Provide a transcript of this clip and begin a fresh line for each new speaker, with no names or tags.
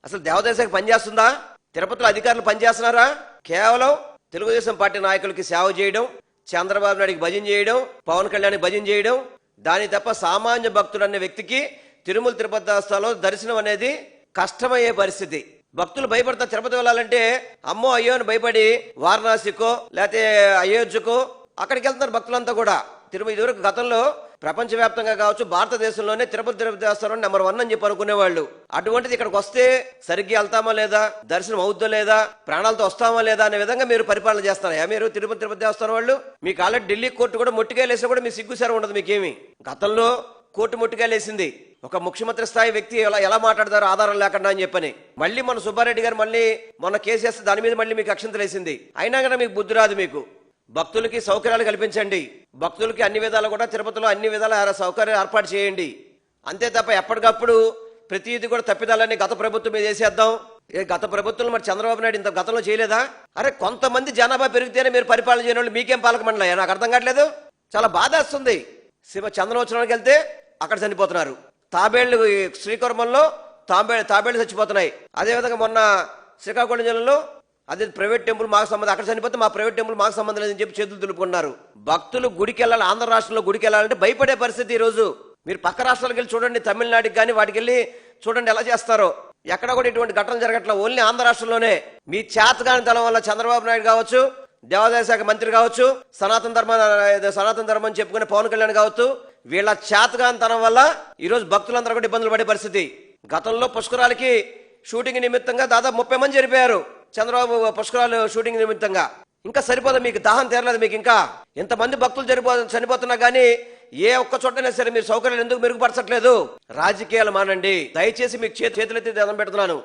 అసలు దేవాదాయ శాఖ పనిచేస్తుందా? తిరుపతిలో అధికారులు పనిచేస్తున్నారా? కేవలం తెలుగుదేశం పార్టీ నాయకులకి సేవ చేయడం, చంద్రబాబు నాయుడికి భజన చేయడం, పవన్ కళ్యాణ్కి భజన చేయడం, దాని తప్ప సామాన్య భక్తుడు అనే వ్యక్తికి తిరుమల తిరుపతి దేవస్థానంలో దర్శనం అనేది కష్టమయ్యే పరిస్థితి. భక్తులు భయపడతారు. తిరుపతి వెళ్ళాలంటే అమ్మో అయ్యో అని భయపడి వారణాసికో లేకపోతే అయోధ్యకో అక్కడికి వెళ్తున్నారు భక్తులంతా కూడా. తిరుమల ఇదివరకు గతంలో ప్రపంచవ్యాప్తంగా కావచ్చు, భారతదేశంలోనే తిరుపతి దేవస్థానం నెంబర్ 1 అని చెప్పి అనుకునేవాళ్ళు. అటువంటిది ఇక్కడికి వస్తే సరిగ్గా వెళ్తామా లేదా, దర్శనం అవుద్దో లేదా, ప్రాణాలతో వస్తామా లేదా అనే విధంగా మీరు పరిపాలన చేస్తారా మీరు తిరుపతి దేవస్థానం వాళ్ళు? మీకు ఆల్రెడీ ఢిల్లీ కోర్టు కూడా మొట్టికాయలేసినా కూడా మీకు సిగ్గుసారం ఉండదు. మీకేమి గతంలో కోర్టు మొట్టికాయలేసింది. ఒక ముఖ్యమంత్రి స్థాయి వ్యక్తి ఎలా మాట్లాడతారు ఆధారం లేకుండా అని చెప్పని. మళ్ళీ మన సుబ్బారెడ్డి గారు మళ్ళీ మొన్న కేసు వేస్తే దాని మీద మళ్ళీ మీకు అక్షంతలు వేసింది. అయినా కానీ మీకు బుద్ధి రాదు. మీకు భక్తులకి సౌకర్యాలు కల్పించండి. భక్తులకి అన్ని విధాలు కూడా తిరుపతిలో అన్ని విధాల సౌకర్యాలు ఏర్పాటు చేయండి. అంతే తప్ప ఎప్పటికప్పుడు ప్రతిదీ కూడా తప్పిదాలని గత ప్రభుత్వం మీద వేసేద్దాం. గత ప్రభుత్వం మరి చంద్రబాబు నాయుడు ఇంత గతంలో చేయలేదా? అరే కొంతమంది జనాభా పెరిగితేనే మీరు పరిపాలన చేయని వాళ్ళు మీకేం పాలక మండలి? నాకు అర్థం కావట్లేదు. చాలా బాధ వస్తుంది. చంద్రవచనానికి వెళ్తే అక్కడ చనిపోతున్నారు. తాబేళ్లు శ్రీకాకుళంలో తాబేళ్లు చచ్చిపోతున్నాయి. అదేవిధంగా మొన్న శ్రీకాకుళం జిల్లాలో అదే ప్రైవేట్ టెంపుల్ మాకు సంబంధం, అక్కడ చనిపోతే మా ప్రైవేట్ టెంపుల్ మాకు సంబంధం లేదని చెప్పి చేతులు దులుపుకున్నారు. భక్తులు గుడికి వెళ్ళాలి, ఆంధ్ర రాష్ట్రంలో గుడికి వెళ్ళాలంటే భయపడే పరిస్థితి ఈ రోజు. మీరు పక్క రాష్ట్రాలకు వెళ్ళి చూడండి, తమిళనాడుకి కానీ వాటికి వెళ్ళి చూడండి ఎలా చేస్తారో. ఎక్కడ కూడా ఇటువంటి ఘటనలు జరగట్లేదు. ఓన్లీ ఆంధ్ర రాష్ట్రంలోనే. మీ చేతగాని తనం వల్ల చంద్రబాబు నాయుడు కావచ్చు, దేవాదాయ శాఖ మంత్రి కావచ్చు, సనాతన ధర్మం చెప్పుకునే పవన్ కళ్యాణ్ కావచ్చు, వీళ్ళ చేతగానితనం వల్ల ఈరోజు భక్తులందరూ కూడా ఇబ్బందులు పడే పరిస్థితి. గతంలో పుష్కరాలకి షూటింగ్ నిమిత్తంగా దాదాపు 30 మంది చనిపోయారు. చంద్రబాబు పుష్కరాలు షూటింగ్ నిమిత్తంగా. ఇంకా సరిపోదు, మీకు దాహం తీరలేదు. మీకు ఇంకా ఎంతమంది భక్తులు చనిపోతున్నా కానీ ఏ ఒక్క చోటైనా సరే మీరు సౌకర్యాలు ఎందుకు మెరుగుపరచట్లేదు? రాజకీయాలు మానండి దయచేసి. మీకు చేతులెత్తి దండం పెడుతున్నాను.